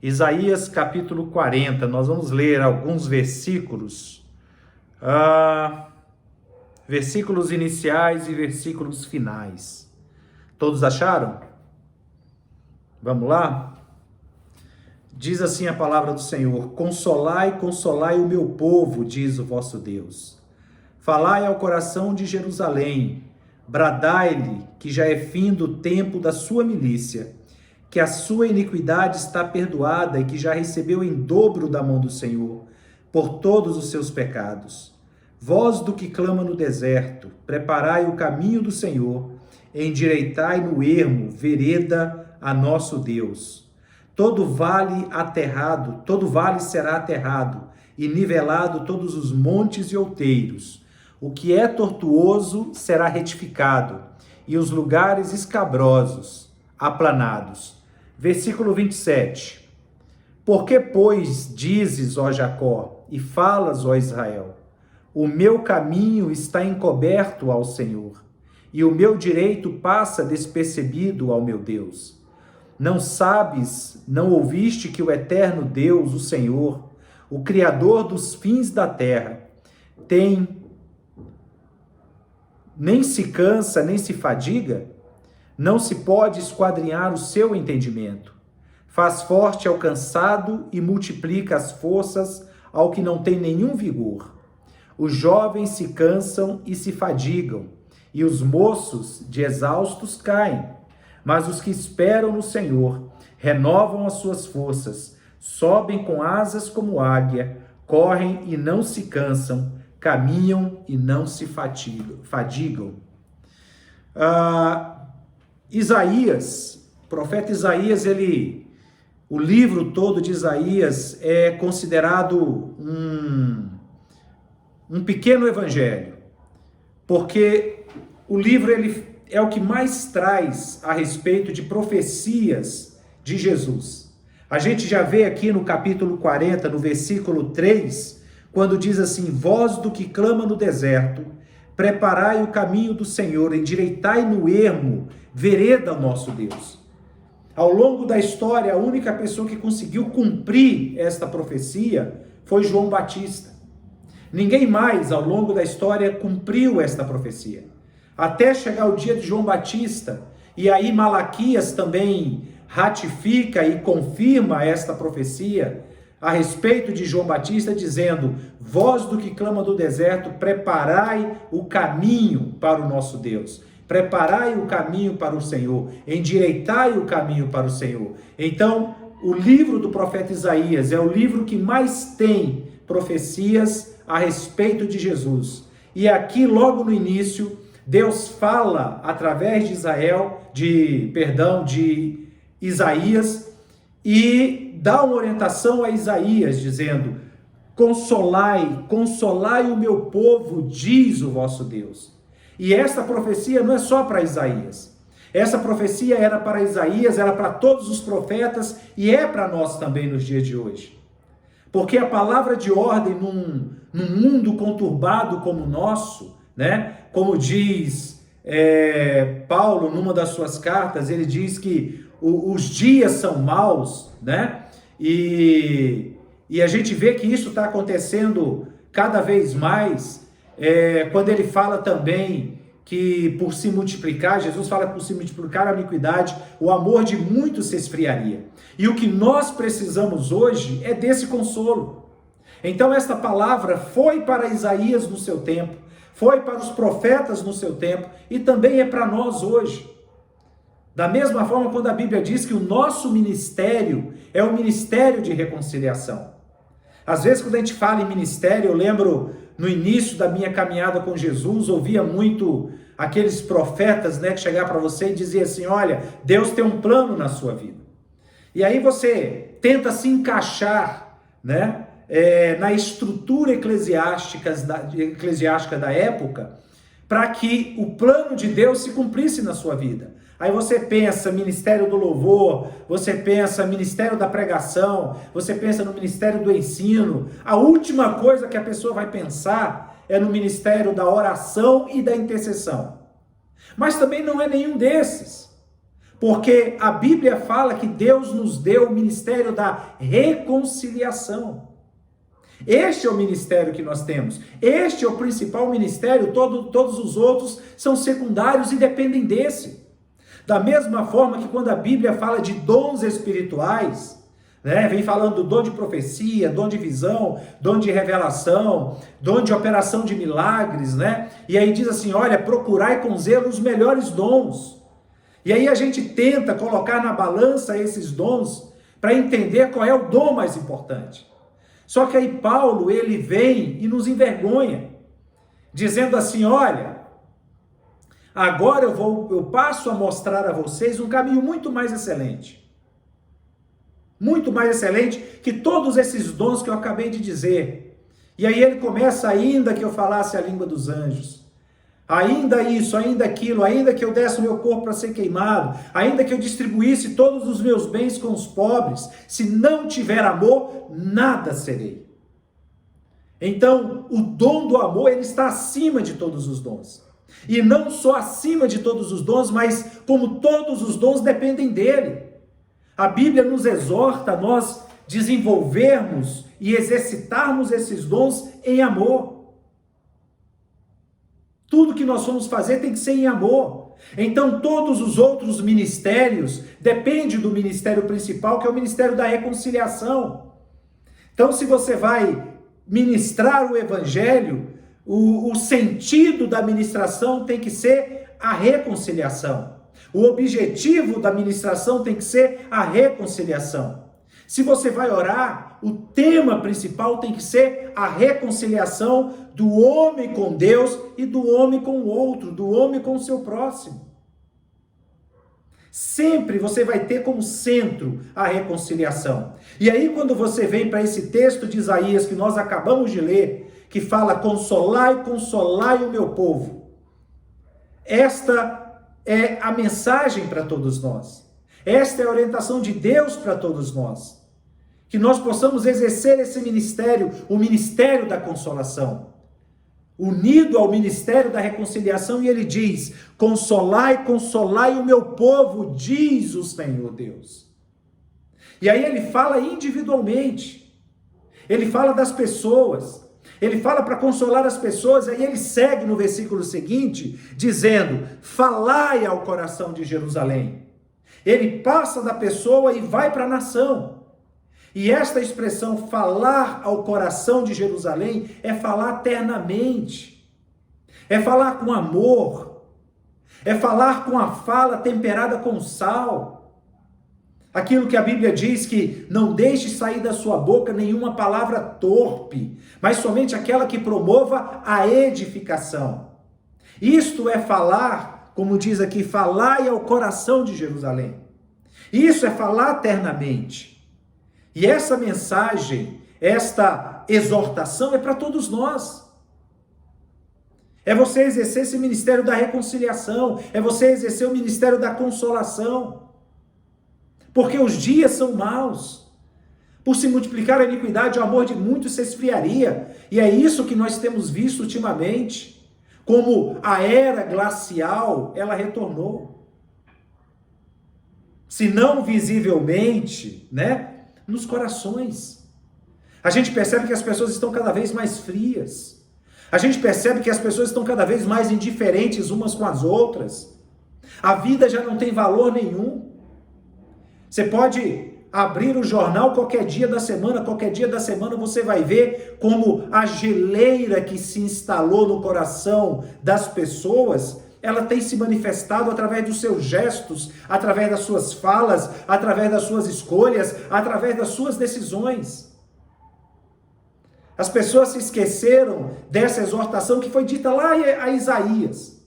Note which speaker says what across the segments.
Speaker 1: Isaías capítulo 40, nós vamos ler alguns versículos, versículos iniciais e versículos finais. Todos acharam? Vamos lá? Diz assim a palavra do Senhor: Consolai, consolai o meu povo, diz o vosso Deus. Falai ao coração de Jerusalém, bradai-lhe que já é findo o tempo da sua milícia, que a sua iniquidade está perdoada e que já recebeu em dobro da mão do Senhor, por todos os seus pecados. Voz do que clama no deserto, preparai o caminho do Senhor, endireitai no ermo vereda a nosso Deus. Todo vale será aterrado, e nivelado todos os montes e outeiros. O que é tortuoso será retificado, e os lugares escabrosos aplanados. Versículo 27. Por que, pois, dizes, ó Jacó, e falas, ó Israel, o meu caminho está encoberto ao Senhor, e o meu direito passa despercebido ao meu Deus. Não sabes, não ouviste que o eterno Deus, o Senhor, o Criador dos fins da terra, nem se cansa, nem se fadiga? Não se pode esquadrinhar o seu entendimento. Faz forte ao cansado e multiplica as forças ao que não tem nenhum vigor. Os jovens se cansam e se fadigam, e os moços de exaustos caem. Mas os que esperam no Senhor renovam as suas forças, sobem com asas como águia, correm e não se cansam, caminham e não se fadigam. Isaías, o profeta Isaías, o livro todo de Isaías é considerado um pequeno evangelho, porque o livro é o que mais traz a respeito de profecias de Jesus. A gente já vê aqui no capítulo 40, no versículo 3, quando diz assim: voz do que clama no deserto, preparai o caminho do Senhor, endireitai no ermo vereda ao nosso Deus. Ao longo da história, a única pessoa que conseguiu cumprir esta profecia foi João Batista. Ninguém mais, ao longo da história, cumpriu esta profecia. Até chegar o dia de João Batista, e aí Malaquias também ratifica e confirma esta profecia a respeito de João Batista, dizendo: voz do que clama do deserto, preparai o caminho para o nosso Deus. Preparai o caminho para o Senhor, endireitai o caminho para o Senhor. Então, o livro do profeta Isaías é o livro que mais tem profecias a respeito de Jesus. E aqui, logo no início, Deus fala através de Isaías, e dá uma orientação a Isaías, dizendo: consolai, consolai o meu povo, diz o vosso Deus. E esta profecia não é só para Isaías. Essa profecia era para Isaías, era para todos os profetas, e é para nós também nos dias de hoje. Porque a palavra de ordem num mundo conturbado como o nosso, né? Como diz Paulo numa das suas cartas, ele diz que os dias são maus, né? E a gente vê que isso está acontecendo cada vez mais, quando ele fala também que por se multiplicar, Jesus fala que por se multiplicar a iniquidade, o amor de muitos se esfriaria. E o que nós precisamos hoje é desse consolo. Então esta palavra foi para Isaías no seu tempo, foi para os profetas no seu tempo, e também é para nós hoje. Da mesma forma, quando a Bíblia diz que o nosso ministério é um ministério de reconciliação. Às vezes, quando a gente fala em ministério, eu lembro no início da minha caminhada com Jesus, ouvia muito aqueles profetas, né, que chegavam para você e diziam assim: olha, Deus tem um plano na sua vida. E aí você tenta se encaixar, né, na estrutura eclesiástica da época, para que o plano de Deus se cumprisse na sua vida. Aí você pensa ministério do louvor, você pensa ministério da pregação, você pensa no ministério do ensino. A última coisa que a pessoa vai pensar é no ministério da oração e da intercessão. Mas também não é nenhum desses. Porque a Bíblia fala que Deus nos deu o ministério da reconciliação. Este é o ministério que nós temos. Este é o principal ministério, todos os outros são secundários e dependem desse. Da mesma forma que quando a Bíblia fala de dons espirituais, né, vem falando do dom de profecia, dom de visão, dom de revelação, dom de operação de milagres, né? E aí diz assim, olha, procurai com zelo os melhores dons. E aí a gente tenta colocar na balança esses dons para entender qual é o dom mais importante. Só que aí Paulo, ele vem e nos envergonha, dizendo assim, olha, agora eu passo a mostrar a vocês um caminho muito mais excelente que todos esses dons que eu acabei de dizer. E aí ele começa, ainda que eu falasse a língua dos anjos, ainda isso, ainda aquilo, ainda que eu desse o meu corpo para ser queimado, ainda que eu distribuísse todos os meus bens com os pobres, se não tiver amor, nada serei. Então, o dom do amor, ele está acima de todos os dons. E não só acima de todos os dons, mas como todos os dons dependem dele. A Bíblia nos exorta a nós desenvolvermos e exercitarmos esses dons em amor. Tudo que nós vamos fazer tem que ser em amor. Então todos os outros ministérios dependem do ministério principal, que é o ministério da reconciliação. Então se você vai ministrar o evangelho, o sentido da ministração tem que ser a reconciliação. O objetivo da ministração tem que ser a reconciliação. Se você vai orar, o tema principal tem que ser a reconciliação do homem com Deus e do homem com o outro, do homem com o seu próximo. Sempre você vai ter como centro a reconciliação. E aí quando você vem para esse texto de Isaías que nós acabamos de ler, que fala, consolai, consolai o meu povo. Esta é a mensagem para todos nós. Esta é a orientação de Deus para todos nós. Que nós possamos exercer esse ministério, o ministério da consolação, unido ao ministério da reconciliação, e ele diz, consolai, consolai o meu povo, diz o Senhor Deus. E aí ele fala individualmente, ele fala das pessoas, ele fala para consolar as pessoas, aí ele segue no versículo seguinte, dizendo, falai ao coração de Jerusalém. Ele passa da pessoa e vai para a nação. E esta expressão, falar ao coração de Jerusalém, é falar ternamente, é falar com amor, é falar com a fala temperada com sal. Aquilo que a Bíblia diz que não deixe sair da sua boca nenhuma palavra torpe, mas somente aquela que promova a edificação. Isto é falar, como diz aqui, falai ao coração de Jerusalém. Isso é falar ternamente. E essa mensagem, esta exortação é para todos nós. É você exercer esse ministério da reconciliação, é você exercer o ministério da consolação. Porque os dias são maus. Por se multiplicar a iniquidade, o amor de muitos se esfriaria. E é isso que nós temos visto ultimamente. Como a era glacial, ela retornou. Se não visivelmente, né? Nos corações. A gente percebe que as pessoas estão cada vez mais frias. A gente percebe que as pessoas estão cada vez mais indiferentes umas com as outras. A vida já não tem valor nenhum. Você pode abrir o jornal qualquer dia da semana você vai ver como a geleira que se instalou no coração das pessoas, ela tem se manifestado através dos seus gestos, através das suas falas, através das suas escolhas, através das suas decisões. As pessoas se esqueceram dessa exortação que foi dita lá a Isaías,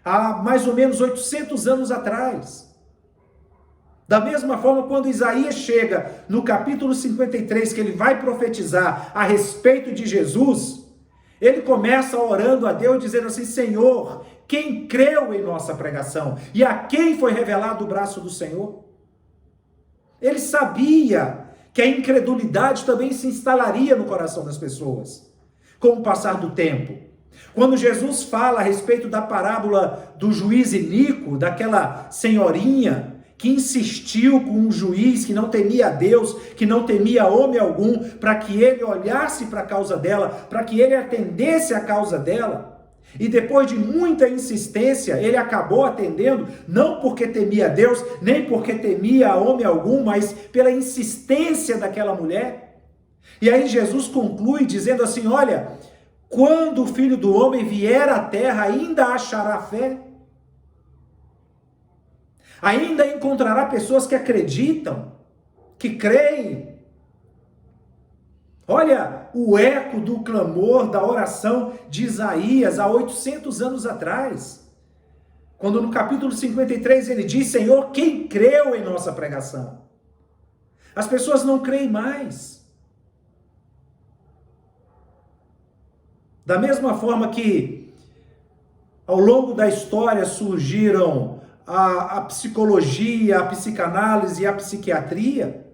Speaker 1: há mais ou menos 800 anos atrás. Da mesma forma, quando Isaías chega no capítulo 53, que ele vai profetizar a respeito de Jesus, ele começa orando a Deus, dizendo assim, Senhor, quem creu em nossa pregação? E a quem foi revelado o braço do Senhor? Ele sabia que a incredulidade também se instalaria no coração das pessoas, com o passar do tempo. Quando Jesus fala a respeito da parábola do juiz iníquo, daquela senhorinha que insistiu com um juiz que não temia a Deus, que não temia homem algum, para que ele olhasse para a causa dela, para que ele atendesse a causa dela, e depois de muita insistência, ele acabou atendendo, não porque temia a Deus, nem porque temia homem algum, mas pela insistência daquela mulher. E aí Jesus conclui dizendo assim: olha, quando o Filho do Homem vier à terra, ainda achará fé? Ainda encontrará pessoas que acreditam, que creem? Olha o eco do clamor, da oração de Isaías há 800 anos atrás, quando no capítulo 53 ele diz: Senhor, quem creu em nossa pregação? As pessoas não creem mais. Da mesma forma que ao longo da história surgiram a psicologia, a psicanálise e a psiquiatria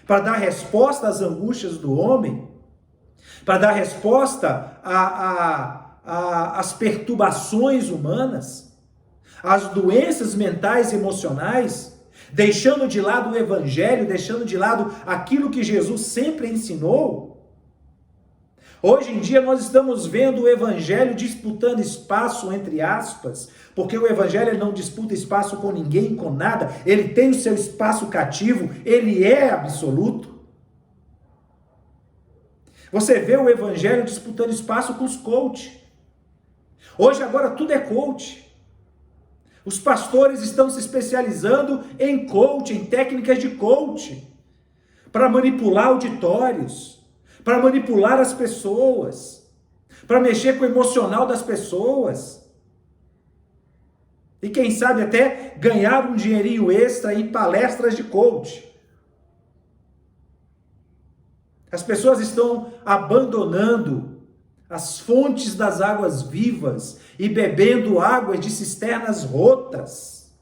Speaker 1: para dar resposta às angústias do homem, para dar resposta às perturbações humanas, às doenças mentais e emocionais, deixando de lado o evangelho, deixando de lado aquilo que Jesus sempre ensinou. Hoje em dia nós estamos vendo o evangelho disputando espaço, entre aspas, porque o evangelho não disputa espaço com ninguém, com nada, ele tem o seu espaço cativo, ele é absoluto. Você vê o evangelho disputando espaço com os coach. Hoje agora tudo é coach. Os pastores estão se especializando em coach, em técnicas de coach, para manipular auditórios, para manipular as pessoas, para mexer com o emocional das pessoas. E quem sabe até ganhar um dinheirinho extra em palestras de coach. As pessoas estão abandonando as fontes das águas vivas e bebendo águas de cisternas rotas,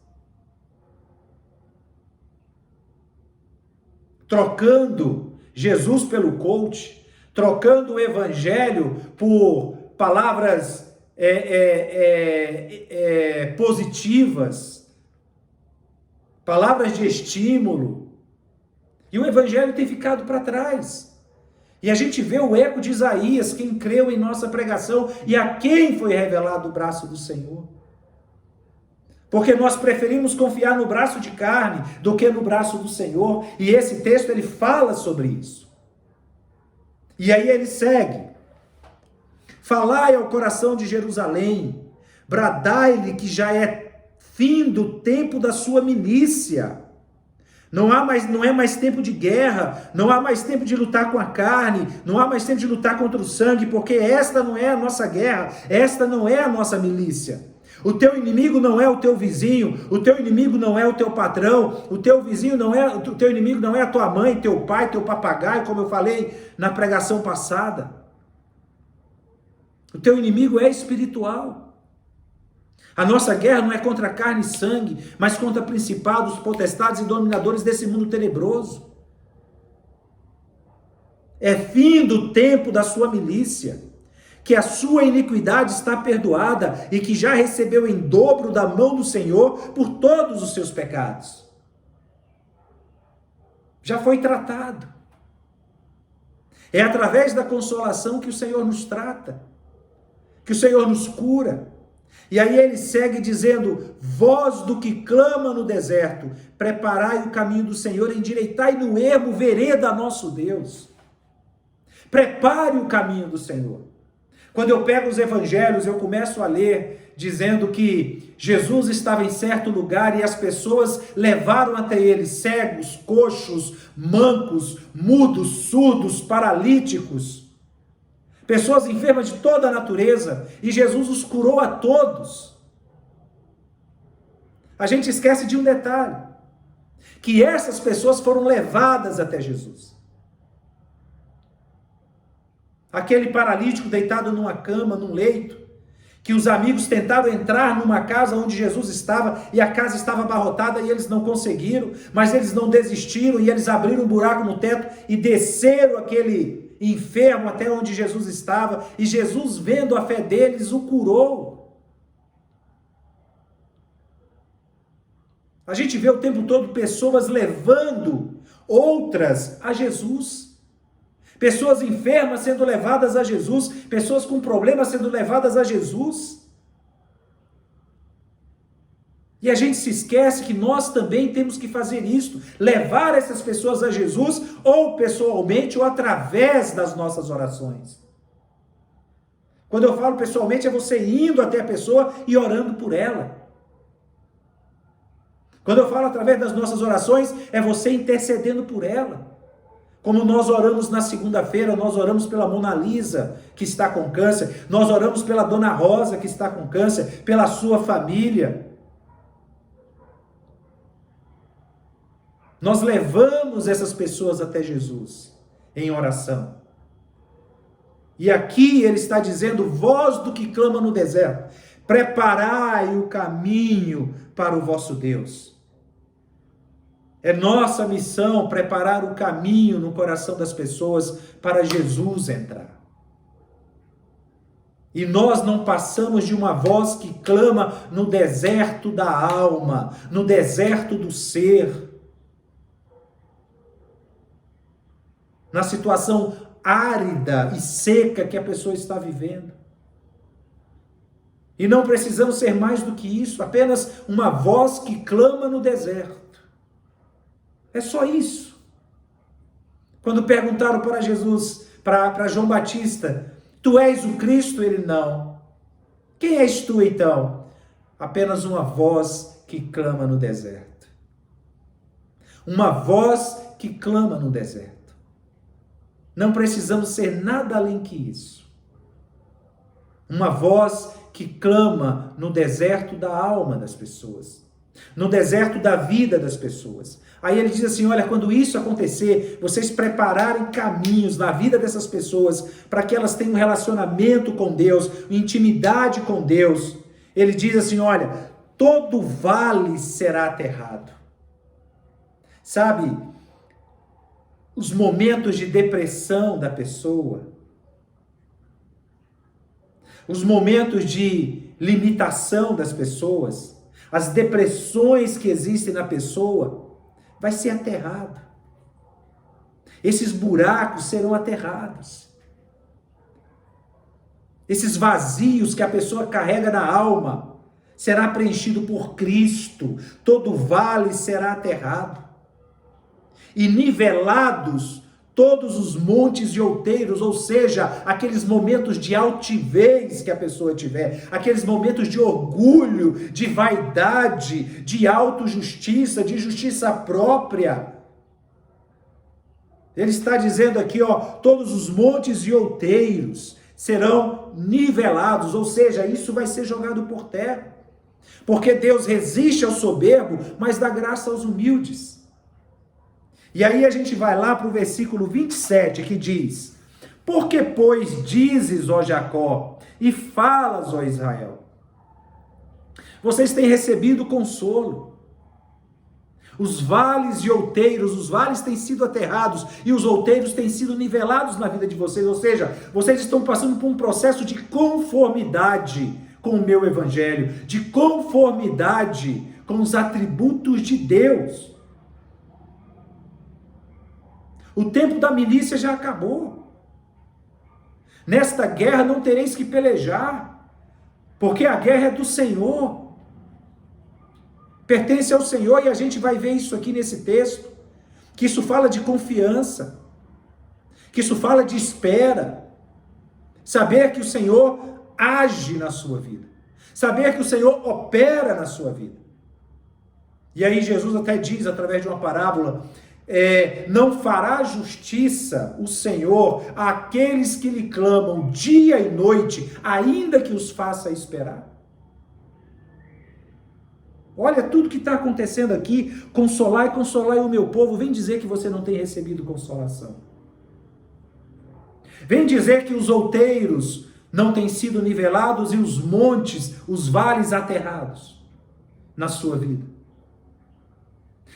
Speaker 1: trocando Jesus pelo coach, trocando o evangelho por palavras positivas, palavras de estímulo, e o evangelho tem ficado para trás. E a gente vê o eco de Isaías, quem creu em nossa pregação e a quem foi revelado o braço do Senhor. Porque nós preferimos confiar no braço de carne do que no braço do Senhor. E esse texto ele fala sobre isso. E aí ele segue: falai ao coração de Jerusalém, bradai-lhe que já é fim do tempo da sua milícia. Não é mais tempo de guerra, não há mais tempo de lutar com a carne, não há mais tempo de lutar contra o sangue, porque esta não é a nossa guerra, esta não é a nossa milícia. O teu inimigo não é o teu vizinho, o teu inimigo não é o teu patrão, o teu inimigo não é a tua mãe, teu pai, teu papagaio, como eu falei na pregação passada. O teu inimigo é espiritual. A nossa guerra não é contra carne e sangue, mas contra principados, potestades e dominadores desse mundo tenebroso. É fim do tempo da sua milícia, que a sua iniquidade está perdoada e que já recebeu em dobro da mão do Senhor por todos os seus pecados. Já foi tratado. É através da consolação que o Senhor nos trata, que o Senhor nos cura. E aí ele segue dizendo: voz do que clama no deserto, preparai o caminho do Senhor, endireitai no ermo vereda nosso Deus. Prepare o caminho do Senhor. Quando eu pego os evangelhos, eu começo a ler dizendo que Jesus estava em certo lugar e as pessoas levaram até ele cegos, coxos, mancos, mudos, surdos, paralíticos, pessoas enfermas de toda a natureza, e Jesus os curou a todos. A gente esquece de um detalhe, que essas pessoas foram levadas até Jesus. Aquele paralítico deitado numa cama, num leito, que os amigos tentaram entrar numa casa onde Jesus estava, e a casa estava abarrotada e eles não conseguiram, mas eles não desistiram, e eles abriram um buraco no teto e desceram aquele enfermo até onde Jesus estava, e Jesus, vendo a fé deles, o curou. A gente vê o tempo todo pessoas levando outras a Jesus. Pessoas enfermas sendo levadas a Jesus, pessoas com problemas sendo levadas a Jesus. E a gente se esquece que nós também temos que fazer isso, levar essas pessoas a Jesus, ou pessoalmente, ou através das nossas orações. Quando eu falo pessoalmente, é você indo até a pessoa e orando por ela. Quando eu falo através das nossas orações, é você intercedendo por ela. Como nós oramos na segunda-feira, nós oramos pela Mona Lisa, que está com câncer, nós oramos pela Dona Rosa, que está com câncer, pela sua família. Nós levamos essas pessoas até Jesus em oração. E aqui ele está dizendo, voz do que clama no deserto, preparai o caminho para o vosso Deus. É nossa missão preparar o caminho no coração das pessoas para Jesus entrar. E nós não passamos de uma voz que clama no deserto da alma, no deserto do ser, na situação árida e seca que a pessoa está vivendo. E não precisamos ser mais do que isso, apenas uma voz que clama no deserto. É só isso. Quando perguntaram para Jesus, para João Batista, tu és o Cristo? Ele não. Quem és tu então? Apenas uma voz que clama no deserto. Uma voz que clama no deserto. Não precisamos ser nada além que isso. Uma voz que clama no deserto da alma das pessoas, no deserto da vida das pessoas. Aí ele diz assim, olha, quando isso acontecer, vocês prepararem caminhos na vida dessas pessoas, para que elas tenham um relacionamento com Deus, intimidade com Deus. Ele diz assim, olha, todo vale será aterrado. Sabe, os momentos de depressão da pessoa, os momentos de limitação das pessoas, as depressões que existem na pessoa, vai ser aterrado. Esses buracos serão aterrados. Esses vazios que a pessoa carrega na alma, será preenchido por Cristo. Todo vale será aterrado. E nivelados todos os montes e outeiros, ou seja, aqueles momentos de altivez que a pessoa tiver, aqueles momentos de orgulho, de vaidade, de autojustiça, de justiça própria. Ele está dizendo aqui, ó, todos os montes e outeiros serão nivelados, ou seja, isso vai ser jogado por terra. Porque Deus resiste ao soberbo, mas dá graça aos humildes. E aí a gente vai lá para o versículo 27, que diz, porque, pois, dizes, ó Jacó, e falas, ó Israel, vocês têm recebido consolo. Os vales e outeiros, os vales têm sido aterrados e os outeiros têm sido nivelados na vida de vocês, ou seja, vocês estão passando por um processo de conformidade com o meu evangelho, de conformidade com os atributos de Deus. O tempo da milícia já acabou. Nesta guerra não tereis que pelejar, porque a guerra é do Senhor. Pertence ao Senhor, e a gente vai ver isso aqui nesse texto, que isso fala de confiança, que isso fala de espera, saber que o Senhor age na sua vida, saber que o Senhor opera na sua vida. E aí Jesus até diz, através de uma parábola, não fará justiça o Senhor àqueles que lhe clamam dia e noite, ainda que os faça esperar. Olha tudo que está acontecendo aqui, consolai o meu povo. Vem dizer que você não tem recebido consolação. Vem dizer que os outeiros não têm sido nivelados e os montes, os vales aterrados na sua vida.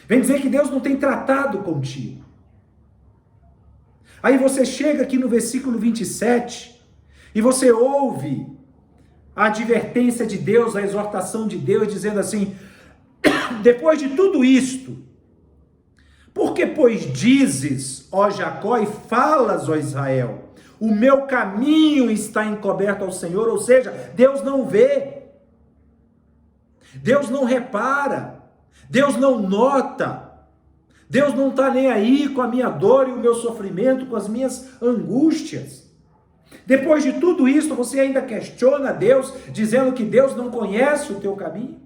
Speaker 1: Vem dizer que Deus não tem tratado contigo. Aí você chega aqui no versículo 27 e você ouve a advertência de Deus, a exortação de Deus, dizendo assim: depois de tudo isto, porque pois dizes, ó Jacó, e falas, ó Israel, o meu caminho está encoberto ao Senhor, ou seja, Deus não vê, Deus não repara, Deus não nota, Deus não está nem aí com a minha dor e o meu sofrimento, com as minhas angústias. Depois de tudo isso, você ainda questiona Deus, dizendo que Deus não conhece o teu caminho?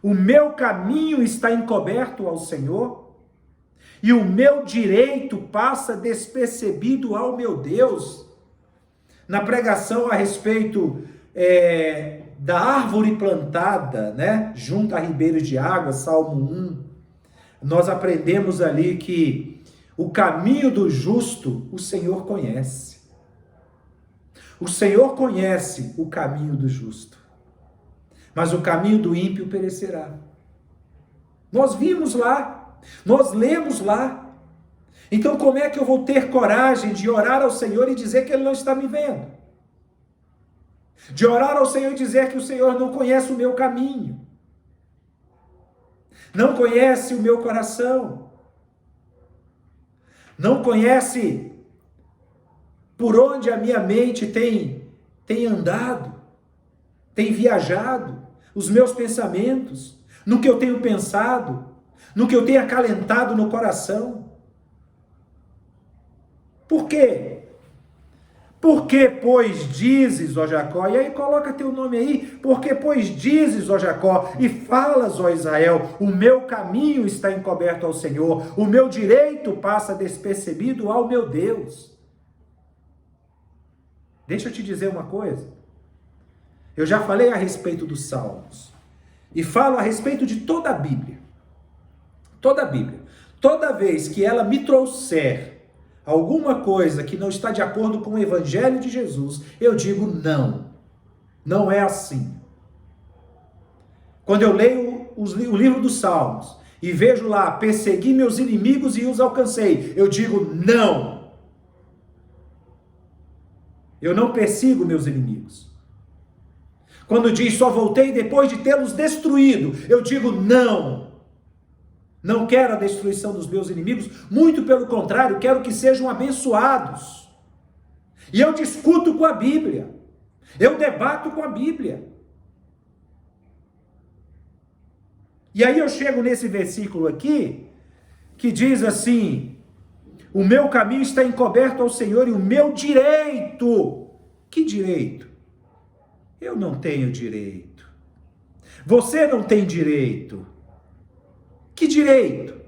Speaker 1: O meu caminho está encoberto ao Senhor, e o meu direito passa despercebido ao meu Deus. Na pregação a respeito da árvore plantada, né, junto a ribeiros de água, Salmo 1, nós aprendemos ali que o caminho do justo o Senhor conhece. O Senhor conhece o caminho do justo, mas o caminho do ímpio perecerá. Nós vimos lá, nós lemos lá. Então como é que eu vou ter coragem de orar ao Senhor e dizer que Ele não está me vendo? De orar ao Senhor e dizer que o Senhor não conhece o meu caminho, não conhece o meu coração, não conhece por onde a minha mente tem andado, tem viajado, os meus pensamentos, no que eu tenho pensado, no que eu tenho acalentado no coração. Por quê? Porque, pois, dizes, ó Jacó, e aí coloca teu nome aí, porque, pois, dizes, ó Jacó, e falas, ó Israel, o meu caminho está encoberto ao Senhor, o meu direito passa despercebido ao meu Deus. Deixa eu te dizer uma coisa, eu já falei a respeito dos Salmos, e falo a respeito de toda a Bíblia, toda vez que ela me trouxer alguma coisa que não está de acordo com o Evangelho de Jesus, eu digo não, não é assim. Quando eu leio o livro dos Salmos e vejo lá, persegui meus inimigos e os alcancei, eu digo não. Eu não persigo meus inimigos. Quando diz só voltei depois de tê-los destruído, eu digo não. Não quero a destruição dos meus inimigos, muito pelo contrário, quero que sejam abençoados. E eu discuto com a Bíblia, eu debato com a Bíblia. E aí eu chego nesse versículo aqui, que diz assim: o meu caminho está encoberto ao Senhor e o meu direito. Que direito? Eu não tenho direito. Você não tem direito. Que direito?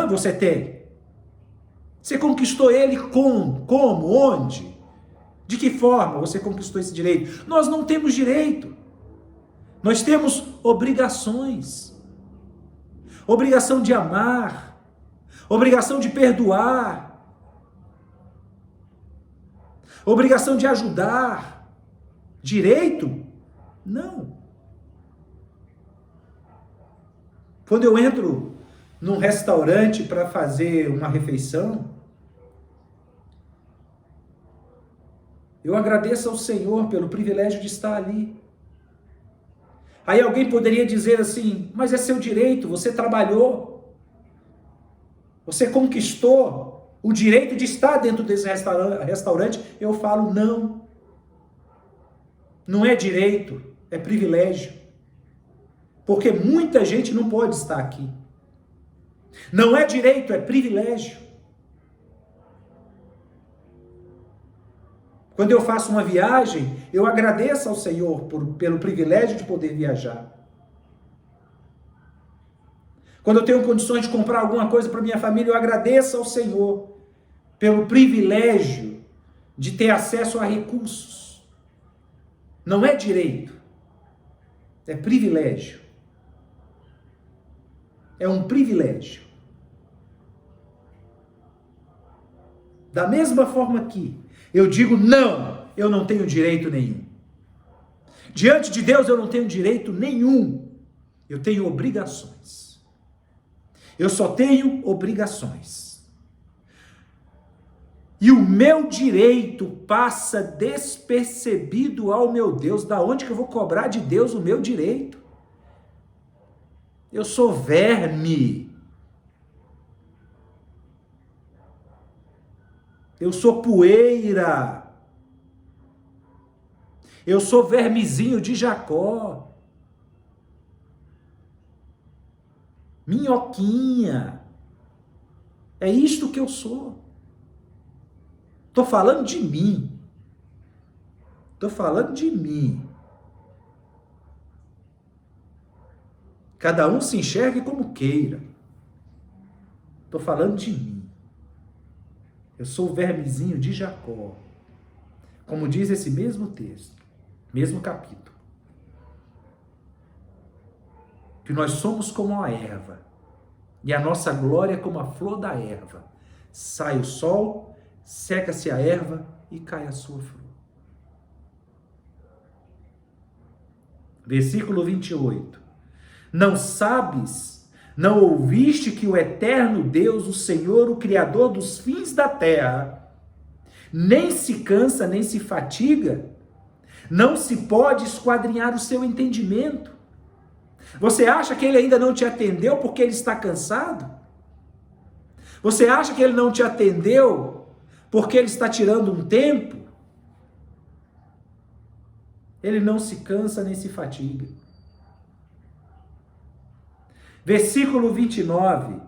Speaker 1: Você tem? Você conquistou ele como? Onde? De que forma você conquistou esse direito? Nós não temos direito. Nós temos obrigações. Obrigação de amar. Obrigação de perdoar. Obrigação de ajudar. Direito? Não. Quando eu entro num restaurante para fazer uma refeição, eu agradeço ao Senhor pelo privilégio de estar ali. Aí alguém poderia dizer assim: mas é seu direito, você trabalhou, você conquistou o direito de estar dentro desse restaurante. Eu falo: não, não é direito, é privilégio. Porque muita gente não pode estar aqui. Não é direito, é privilégio. Quando eu faço uma viagem, eu agradeço ao Senhor pelo privilégio de poder viajar. Quando eu tenho condições de comprar alguma coisa para minha família, eu agradeço ao Senhor pelo privilégio de ter acesso a recursos. Não é direito, é privilégio. É um privilégio. Da mesma forma que eu digo não, eu não tenho direito nenhum. Diante de Deus eu não tenho direito nenhum. Eu tenho obrigações. Eu só tenho obrigações. E o meu direito passa despercebido ao meu Deus. Da onde que eu vou cobrar de Deus o meu direito? Eu sou verme. Eu sou poeira. Eu sou vermezinho de Jacó. Minhoquinha. É isto que eu sou. Estou falando de mim. Estou falando de mim. Cada um se enxergue como queira. Estou falando de mim. Eu sou o vermezinho de Jacó. Como diz esse mesmo texto, mesmo capítulo. Que nós somos como a erva. E a nossa glória é como a flor da erva. Sai o sol, seca-se a erva e cai a sua flor. Versículo 28. Não sabes, não ouviste que o eterno Deus, o Senhor, o Criador dos fins da terra, nem se cansa, nem se fatiga, não se pode esquadrinhar o seu entendimento. Você acha que ele ainda não te atendeu porque ele está cansado? Você acha que ele não te atendeu porque ele está tirando um tempo? Ele não se cansa nem se fatiga. Versículo 29.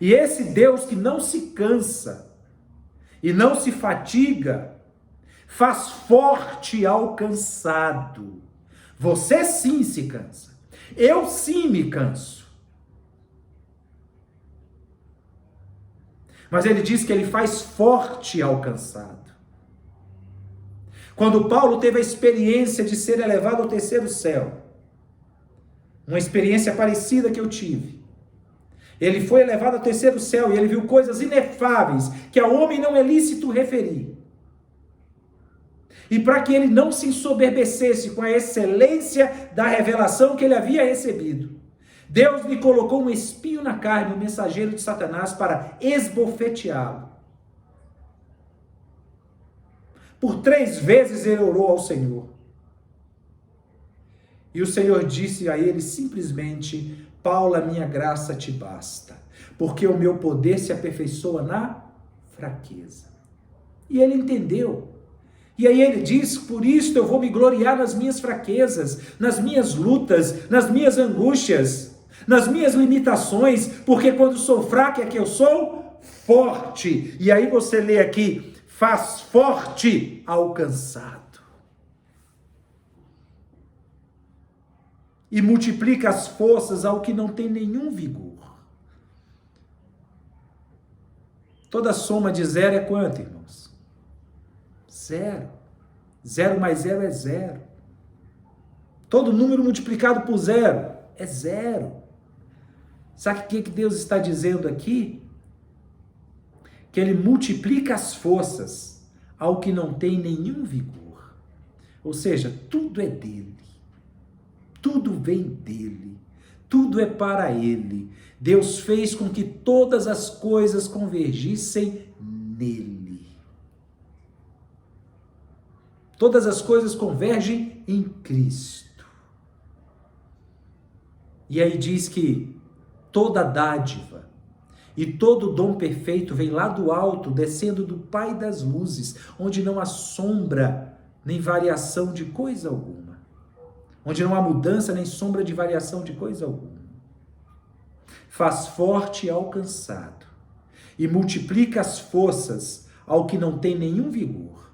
Speaker 1: E esse Deus que não se cansa e não se fatiga, faz forte ao cansado. Você sim se cansa. Eu sim me canso. Mas ele diz que ele faz forte ao cansado. Quando Paulo teve a experiência de ser elevado ao terceiro céu, uma experiência parecida que eu tive, ele foi elevado ao terceiro céu e ele viu coisas inefáveis que ao homem não é lícito referir. E para que ele não se ensoberbecesse com a excelência da revelação que ele havia recebido, Deus lhe colocou um espinho na carne, um mensageiro de Satanás, para esbofeteá-lo. Por 3 vezes ele orou ao Senhor. E o Senhor disse a ele simplesmente: Paulo, a minha graça te basta, porque o meu poder se aperfeiçoa na fraqueza. E ele entendeu. E aí ele diz: por isso eu vou me gloriar nas minhas fraquezas, nas minhas lutas, nas minhas angústias, nas minhas limitações, porque quando sou fraco é que eu sou forte. E aí você lê aqui: faz forte ao cansado. E multiplica as forças ao que não tem nenhum vigor. Toda soma de 0 é quanto, irmãos? 0. 0 mais 0 é 0. Todo número multiplicado por 0 é 0. Sabe o que Deus está dizendo aqui? Que ele multiplica as forças ao que não tem nenhum vigor. Ou seja, tudo é dele. Tudo vem dele. Tudo é para ele. Deus fez com que todas as coisas convergissem nele. Todas as coisas convergem em Cristo. E aí diz que toda dádiva e todo dom perfeito vem lá do alto, descendo do Pai das luzes, onde não há sombra nem variação de coisa alguma. Onde não há mudança nem sombra de variação de coisa alguma. Faz forte ao cansado e multiplica as forças ao que não tem nenhum vigor.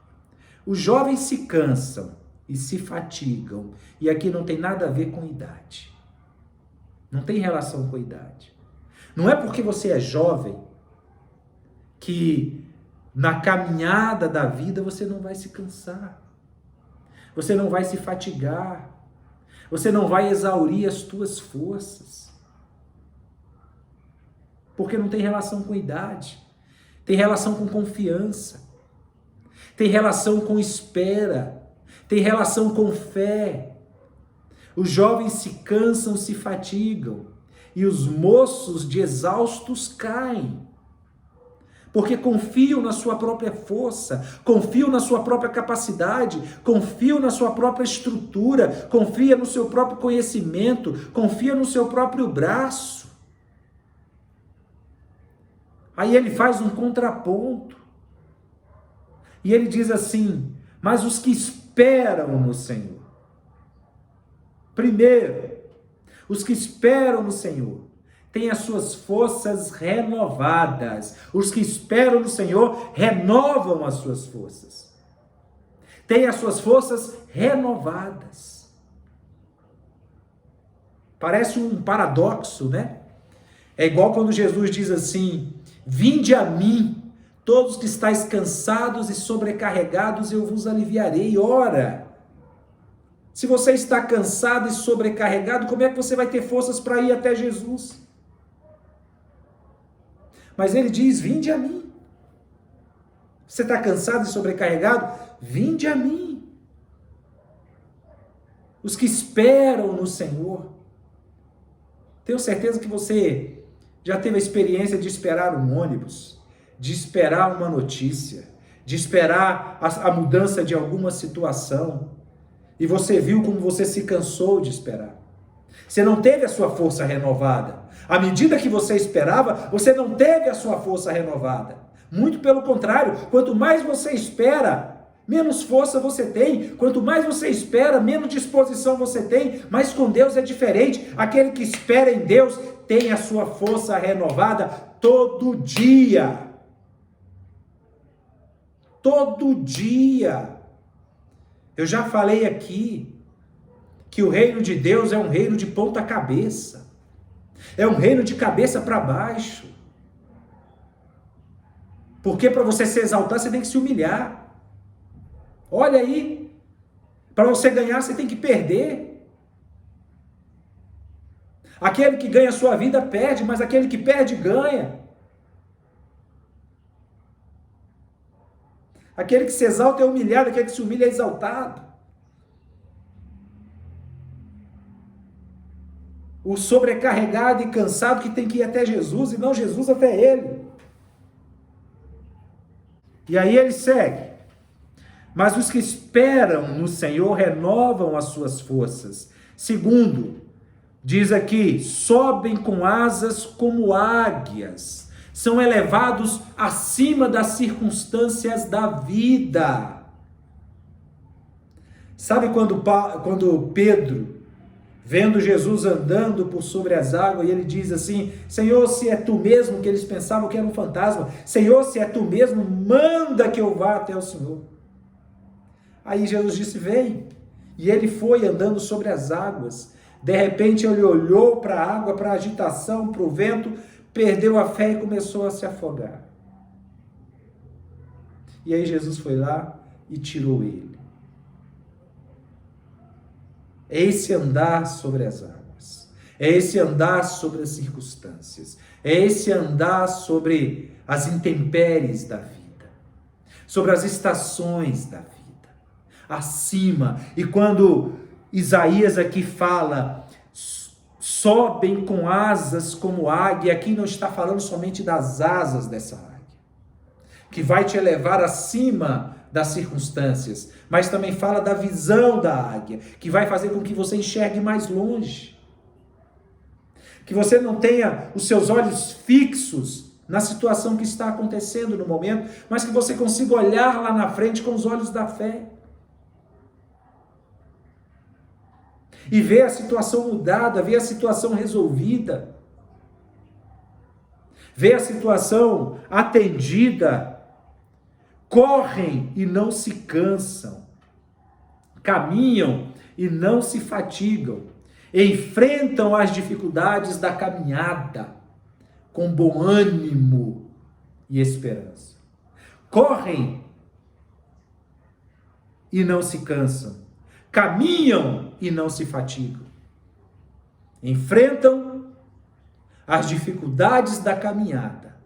Speaker 1: Os jovens se cansam e se fatigam, e aqui não tem nada a ver com idade. Não tem relação com idade. Não é porque você é jovem que na caminhada da vida você não vai se cansar. Você não vai se fatigar. Você não vai exaurir as tuas forças. Porque não tem relação com idade. Tem relação com confiança. Tem relação com espera. Tem relação com fé. Os jovens se cansam, se fatigam. e os moços de exaustos caem. Porque confiam na sua própria força, confiam na sua própria capacidade, confiam na sua própria estrutura, confia no seu próprio conhecimento, confia no seu próprio braço. Aí ele faz um contraponto. E ele diz assim: mas os que esperam no Senhor. Primeiro, os que esperam no Senhor têm as suas forças renovadas. Os que esperam no Senhor renovam as suas forças. Têm as suas forças renovadas. Parece um paradoxo, né? É igual quando Jesus diz assim: vinde a mim, todos que estáis cansados e sobrecarregados, eu vos aliviarei. Ora, se você está cansado e sobrecarregado, como é que você vai ter forças para ir até Jesus? Mas ele diz: vinde a mim. Você está cansado e sobrecarregado? Vinde a mim. Os que esperam no Senhor. Tenho certeza que você já teve a experiência de esperar um ônibus, de esperar uma notícia, de esperar a mudança de alguma situação. E você viu como você se cansou de esperar. Você não teve a sua força renovada. À medida que você esperava, você não teve a sua força renovada. Muito pelo contrário, quanto mais você espera, menos força você tem. Quanto mais você espera, menos disposição você tem. Mas com Deus é diferente. Aquele que espera em Deus tem a sua força renovada todo dia. Todo dia. Eu já falei aqui que o reino de Deus é um reino de ponta cabeça. É um reino de cabeça para baixo. Porque para você se exaltar, você tem que se humilhar. Olha aí. Para você ganhar, você tem que perder. Aquele que ganha a sua vida perde, mas aquele que perde ganha. Aquele que se exalta é humilhado, aquele que se humilha é exaltado. O sobrecarregado e cansado que tem que ir até Jesus e não Jesus até ele. E aí ele segue. Mas os que esperam no Senhor renovam as suas forças. Segundo, diz aqui, sobem com asas como águias. São elevados acima das circunstâncias da vida. Sabe quando Pedro, vendo Jesus andando por sobre as águas, e ele diz assim: Senhor, se é tu mesmo, que eles pensavam que era um fantasma, Senhor, se é tu mesmo, manda que eu vá até o Senhor. Aí Jesus disse: vem. E ele foi andando sobre as águas. De repente ele olhou para a água, para a agitação, para o vento, perdeu a fé e começou a se afogar. E aí Jesus foi lá e tirou ele. É esse andar sobre as águas. É esse andar sobre as circunstâncias. É esse andar sobre as intempéries da vida. Sobre as estações da vida. Acima. E quando Isaías aqui fala, sobem com asas como águia, aqui não está falando somente das asas dessa águia, que vai te elevar acima das circunstâncias, mas também fala da visão da águia, que vai fazer com que você enxergue mais longe, que você não tenha os seus olhos fixos na situação que está acontecendo no momento, mas que você consiga olhar lá na frente com os olhos da fé, e ver a situação mudada, ver a situação resolvida, ver a situação atendida. Correm e não se cansam, caminham e não se fatigam, enfrentam as dificuldades da caminhada com bom ânimo e esperança. Correm e não se cansam, caminham e não se fatigam, enfrentam as dificuldades da caminhada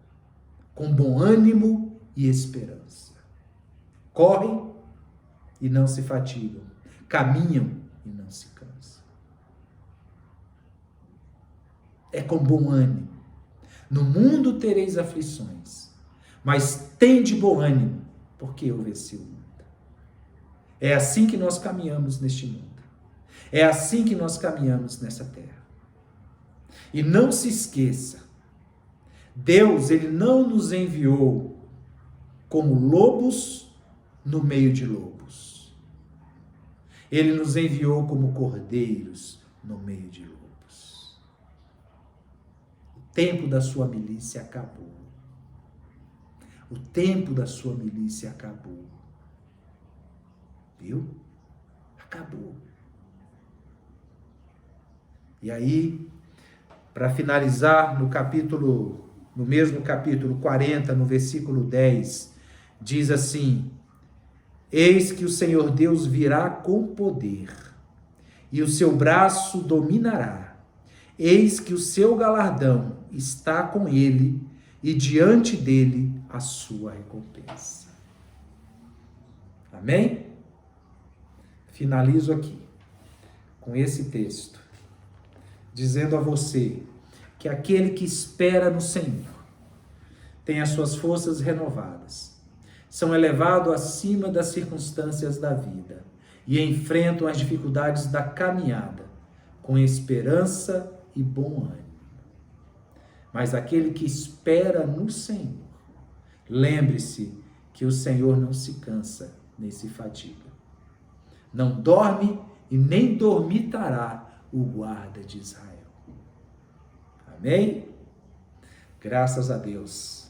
Speaker 1: com bom ânimo e esperança. Correm e não se fatigam, caminham e não se cansam. é com bom ânimo. No mundo tereis aflições, mas tende bom ânimo, porque eu venci o mundo. É assim que nós caminhamos neste mundo. É assim que nós caminhamos nessa terra. E não se esqueça, Deus, ele não nos enviou como lobos no meio de lobos. Ele nos enviou como cordeiros no meio de lobos. O tempo da sua milícia acabou. O tempo da sua milícia acabou. Viu? Acabou. E aí, para finalizar, no mesmo capítulo 40, no versículo 10, diz assim: eis que o Senhor Deus virá com poder, e o seu braço dominará. Eis que o seu galardão está com ele, e diante dele a sua recompensa. Amém? Finalizo aqui com esse texto, dizendo a você que aquele que espera no Senhor tem as suas forças renovadas, são elevados acima das circunstâncias da vida e enfrentam as dificuldades da caminhada com esperança e bom ânimo. Mas aquele que espera no Senhor, lembre-se que o Senhor não se cansa nem se fadiga. Não dorme e nem dormitará o guarda de Israel. Amém? Graças a Deus.